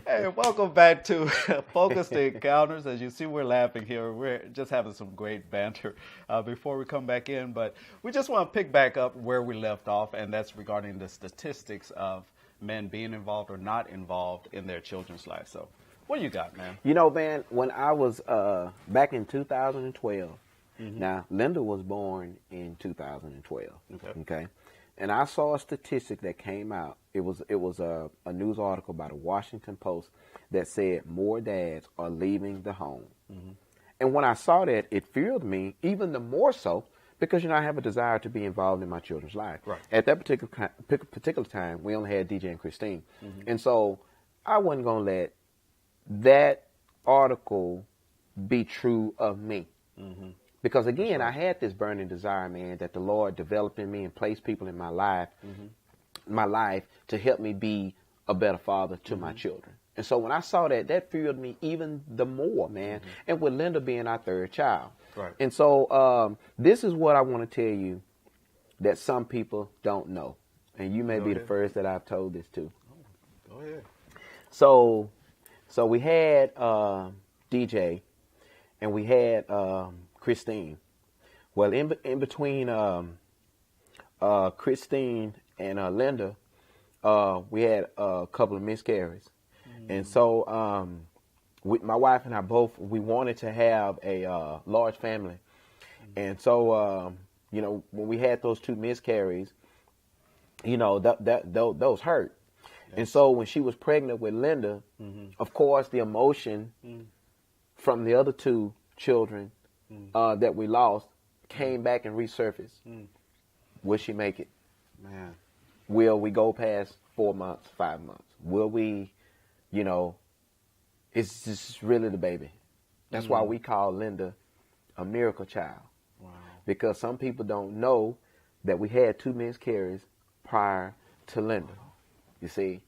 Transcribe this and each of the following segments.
Hey, welcome back to Focused Encounters. As you see, we're laughing here. We're just having some great banter before we come back in. But we just want to pick back up where we left off, and that's regarding the statistics of men being involved or not involved in their children's lives. So what you got, man? You know, man, when I was back in 2012, now Linda was born in 2012. Okay. And I saw a statistic that came out. It was a news article by the Washington Post that said more dads are leaving the home. And when I saw that, it fueled me even the more so because, you know, I have a desire to be involved in my children's life. Right. At that particular time, we only had DJ and Christine. And so I wasn't going to let that article be true of me. Because, again, I had this burning desire, man, that the Lord developed in me and placed people in my life to help me be a better father to my children. And so when I saw that, that fueled me even the more, man. And with Linda being our third child. Right. And so this is what I want to tell you that some people don't know. And you may be the first that I've told this to. Go ahead. So we had DJ and we had Christine. Well, in between Christine and Linda, we had a couple of miscarriages. And so my wife and I both, we wanted to have a large family. And so, you know, when we had those two miscarriages, you know, those hurt. Yes. And so when she was pregnant with Linda, of course, the emotion from the other two children that we lost came back and resurfaced. Will she make it? Man. Will we go past 4 months, 5 months? Will we, you know, it's just really the baby. That's why we call Linda a miracle child. Wow. Because some people don't know that we had two miscarriages prior to Linda. You see?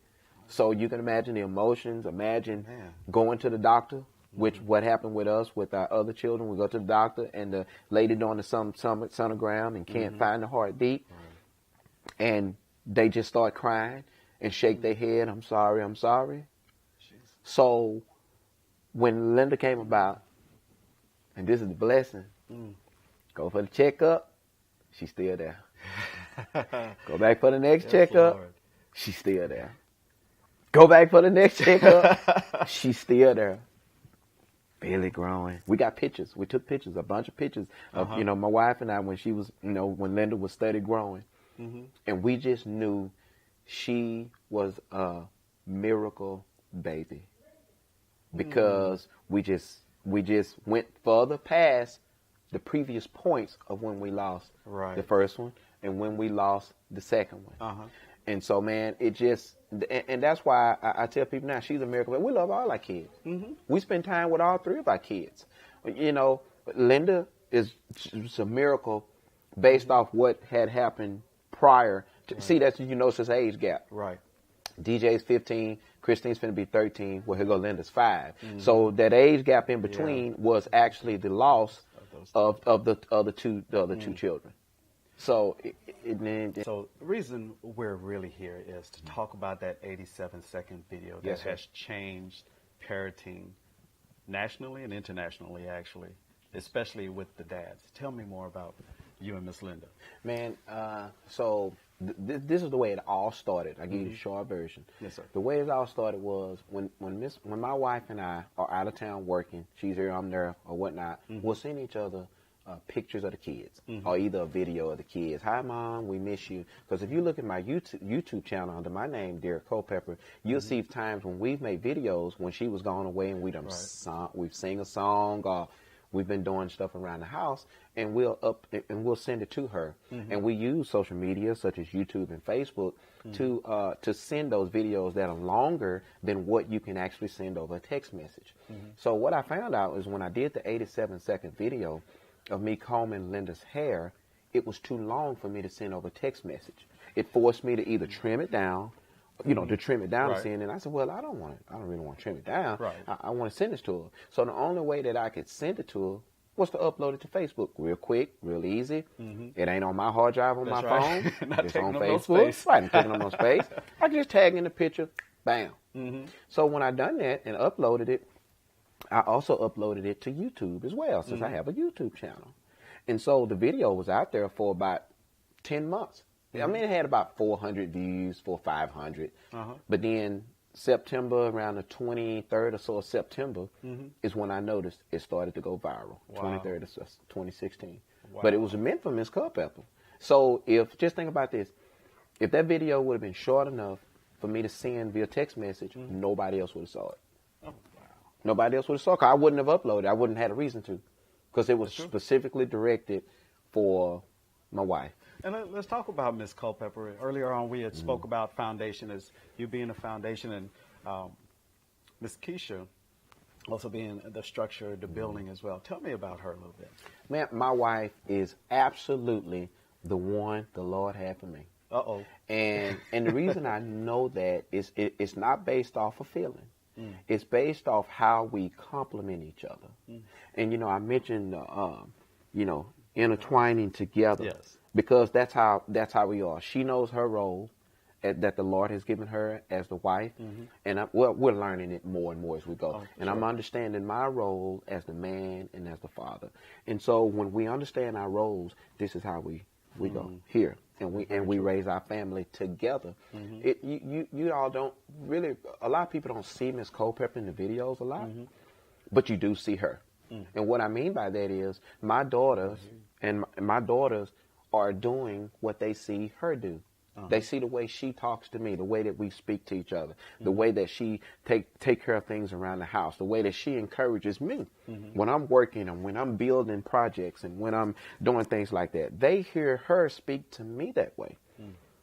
So you can imagine the emotions, imagine going to the doctor, which what happened with us, with our other children. We go to the doctor and the lady doing the sonogram and can't find the heartbeat. Right. And they just start crying and shake their head, I'm sorry, I'm sorry. Jesus. So when Linda came about, and this is the blessing, go for the checkup, she's still there. Go back for the next checkup, Lord. She's still there. Go back for the next checkup, she's still there. Barely growing. We got pictures. We took pictures, a bunch of pictures of, you know, my wife and I when she was, you know, when Linda was steady growing. And we just knew she was a miracle baby because we just went further past the previous points of when we lost the first one and when we lost the second one. And so, man, it just, and that's why I tell people now, she's a miracle baby. We love all our kids. We spend time with all three of our kids. You know, Linda is a miracle based off what had happened prior. See, that's, you know, it's this age gap. Right. DJ's 15, Christine's finna be 13, well, here go Linda's 5. So that age gap in between was actually the loss of the other two children. So, so the reason we're really here is to talk about that 87-second video that has changed parenting nationally and internationally, actually, especially with the dads. Tell me more about you and Miss Linda. Man, so this is the way it all started. I'll give you the short version. Yes, sir. The way it all started was when my wife and I are out of town working, she's here, I'm there, or whatnot, we'll send each other pictures of the kids, or either a video of the kids. Hi, Mom, we miss you. Because if you look at my YouTube channel under my name, Derrick Culpepper, you'll see times when we've made videos when she was gone away and we've sing a song, or we've been doing stuff around the house, and we'll send it to her. And we use social media such as YouTube and Facebook to send those videos that are longer than what you can actually send over a text message. So what I found out is when I did the 87-second video of me combing Linda's hair, it was too long for me to send over text message. It forced me to either trim it down, to trim it down to send. And I said, well, I don't really want to trim it down. I want to send this to her. So the only way that I could send it to her was to upload it to Facebook. Real quick, real easy. It ain't on my hard drive on my phone. It's on Facebook. Right, I'm taking up no space. I just tag in the picture, bam. So when I done that and uploaded it, I also uploaded it to YouTube as well, since I have a YouTube channel. And so the video was out there for about 10 months. I mean, it had about 400 views, 500. But then September, around the 23rd or so of September, is when I noticed it started to go viral. 23rd of 2016. But it was meant for Miss Culpepper. So just think about this. If that video would have been short enough for me to send via text message, nobody else would have saw it. Nobody else would have saw it, 'cause I wouldn't have uploaded. I wouldn't have had a reason to, because it was specifically directed for my wife. And let's talk about Miss Culpepper. Earlier on, we had spoke about foundation as you being a foundation, and Miss Keisha also being the structure, the building as well. Tell me about her a little bit. Man, my wife is absolutely the one the Lord had for me. And the reason I know that is it's not based off of feeling. It's based off how we complement each other. And, I mentioned, intertwining together. Yes. Because that's how we are. She knows her role that the Lord has given her as the wife. And we're learning it more and more as we go. And I'm understanding my role as the man and as the father. And so when we understand our roles, this is how we go here. And we raise our family together. You all don't really, a lot of people don't see Miss Culpepper in the videos a lot, but you do see her. And what I mean by that is my daughters are doing what they see her do. They see the way she talks to me, the way that we speak to each other, the way that she take care of things around the house, the way that she encourages me when I'm working and when I'm building projects and when I'm doing things like that. They hear her speak to me that way.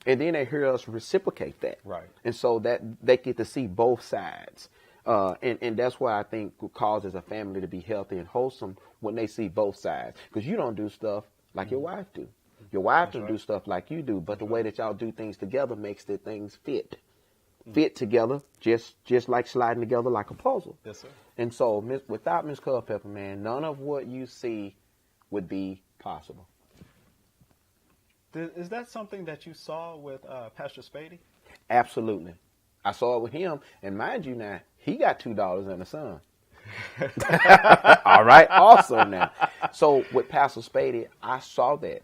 And then they hear us reciprocate that. Right. And so that they get to see both sides. And that's why I think it causes a family to be healthy and wholesome when they see both sides. Because you don't do stuff like your wife do. Your wife don't do stuff like you do, but the way that y'all do things together makes the things fit together, just like sliding together like a puzzle. Yes, sir. And so without Miss Culpepper, man, none of what you see would be possible. Is that something that you saw with Pastor Beatty? Absolutely. I saw it with him, and mind you now, he got $2 and a son. All right, also now. So with Pastor Beatty, I saw that.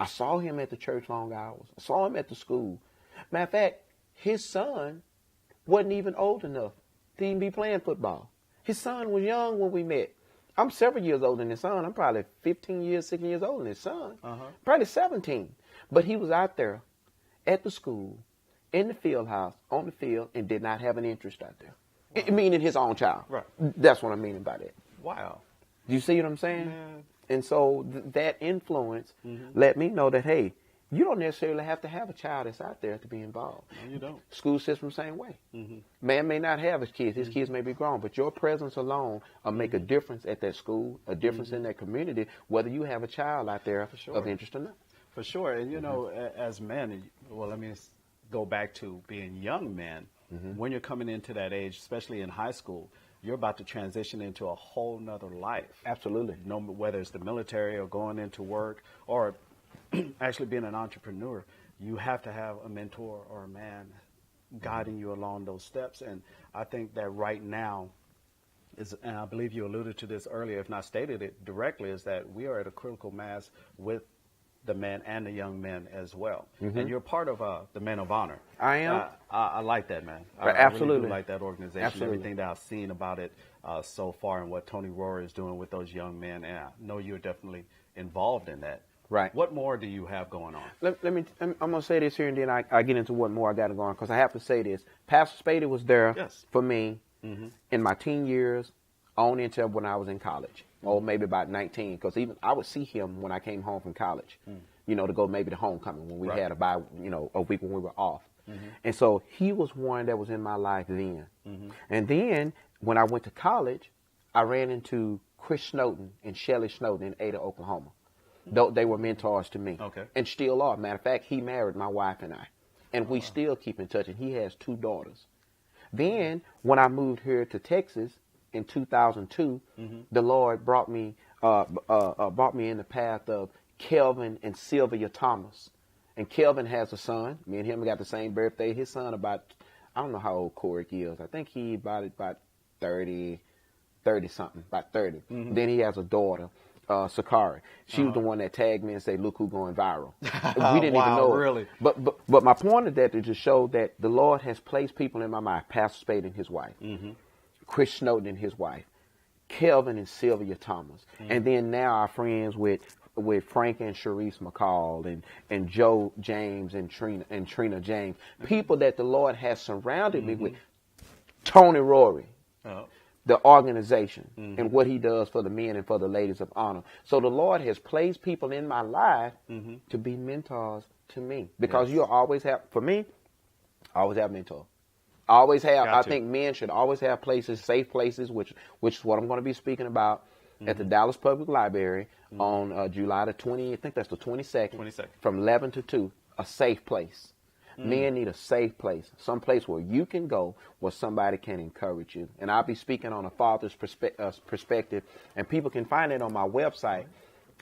I saw him at the church long hours. I saw him at the school. Matter of fact, his son wasn't even old enough to even be playing football. His son was young when we met. I'm several years older than his son. I'm probably 15 years, 16 years older than his son. Probably 17. But he was out there at the school, in the field house, on the field, and did not have an interest out there. Wow. Meaning his own child. Right. That's what I mean by that. Wow. You see what I'm saying? Man. And so that influence let me know that, hey, you don't necessarily have to have a child that's out there to be involved. No, you don't. School system, same way. Man may not have his kids. His kids may be grown. But your presence alone will make a difference at that school, a difference in that community, whether you have a child out there of interest or not. For sure. And, as men, well, let me go back to being young men. When you're coming into that age, especially in high school, you're about to transition into a whole nother life. Absolutely. No, whether it's the military or going into work or actually being an entrepreneur, you have to have a mentor or a man guiding you along those steps. And I think that right now is, and I believe you alluded to this earlier, if not stated it directly, is that we are at a critical mass with the men and the young men as well. And you're part of the Men of Honor. I am. I like that, man. Absolutely. I really do like that organization. Absolutely. Everything that I've seen about it so far and what Tony Rohr is doing with those young men. And I know you're definitely involved in that. Right. What more do you have going on? I'm going to say this here and then I get into what more I got to go on, because I have to say this. Pastor Beatty was there for me in my teen years on into when I was in college. Or maybe about 19, because even I would see him when I came home from college, to go maybe to homecoming when we had a week when we were off. And so he was one that was in my life then. And then when I went to college, I ran into Chris Snowden and Shelly Snowden in Ada, Oklahoma. They were mentors to me. Okay. And still are. Matter of fact, he married my wife and I. And we still keep in touch, and he has 2 daughters. Then when I moved here to Texas, in 2002, the Lord brought me brought me in the path of Kelvin and Sylvia Thomas. And Kelvin has a son. Me and him got the same birthday. His son about, I don't know how old Corey is. I think he about 30 something, about 30. Mm-hmm. Then he has a daughter, Sakari. She was the one that tagged me and said, "Look who's going viral." We didn't even know it. Really? But my point of that is to show that the Lord has placed people in my mind. Pastor Spade and his wife, Chris Snowden and his wife, Kelvin and Sylvia Thomas, and then now our friends with Frank and Sharice McCall and Joe James and Trina James, people that the Lord has surrounded me with. Tony Rory. The organization and what he does for the men and for the ladies of honor. So the Lord has placed people in my life to be mentors to me. Because you'll always have, for me, I always have mentors. I always have, I think men should always have places, safe places, which is what I'm going to be speaking about at the Dallas Public Library on July the 20th, I think that's the 22nd, from 11 to 2, a safe place. Men need a safe place, some place where you can go, where somebody can encourage you. And I'll be speaking on a father's perspective, and people can find it on my website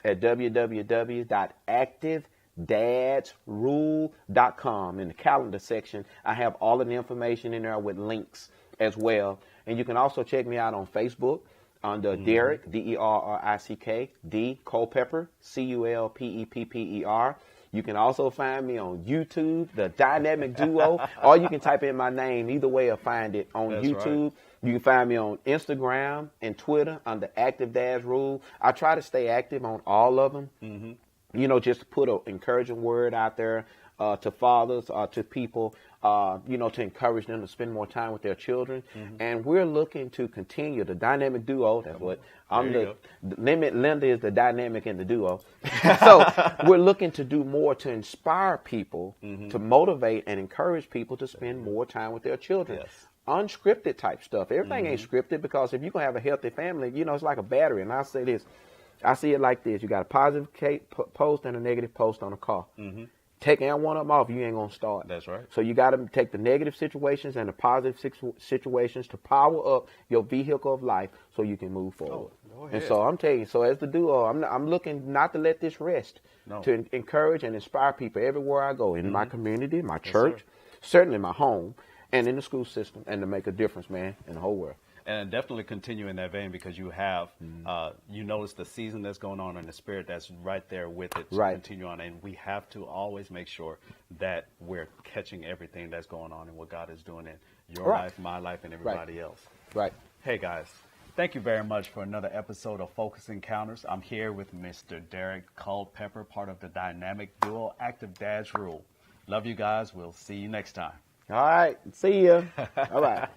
at www.ActiveDadsRule.com. In the calendar section, I have all of the information in there with links as well. And you can also check me out on Facebook under Derrick, Derrick, D. Culpepper, Culpepper. You can also find me on YouTube, the Dynamic Duo, or you can type in my name. Either way, I'll find it on YouTube. Right. You can find me on Instagram and Twitter under ActiveDadsRule. I try to stay active on all of them, you know, just to put an encouraging word out there to fathers, to people, you know, to encourage them to spend more time with their children. And we're looking to continue the Dynamic Duo. That's what I'm the limit. Linda is the dynamic in the duo. So we're looking to do more to inspire people, to motivate and encourage people to spend more time with their children. Unscripted type stuff. Everything ain't scripted, because if you're going to have a healthy family, you know, it's like a battery. And I say this, I see it like this. You got a positive post and a negative post on a car. Taking one of them off, you ain't going to start. That's right. So you got to take the negative situations and the positive situations to power up your vehicle of life so you can move forward. And so I'm telling you, so as the duo, I'm looking not to let this rest, to encourage and inspire people everywhere I go, in my community, my church, certainly my home, and in the school system, and to make a difference, man, in the whole world. And definitely continue in that vein, because you have, you notice the season that's going on and the spirit that's right there with it to continue on. And we have to always make sure that we're catching everything that's going on and what God is doing in your life, my life, and everybody else. Hey, guys, thank you very much for another episode of Focus Encounters. I'm here with Mr. Derrick Culpepper, part of the dynamic duo, Active Dads Rule. Love you guys. We'll see you next time. All right. See ya. All right.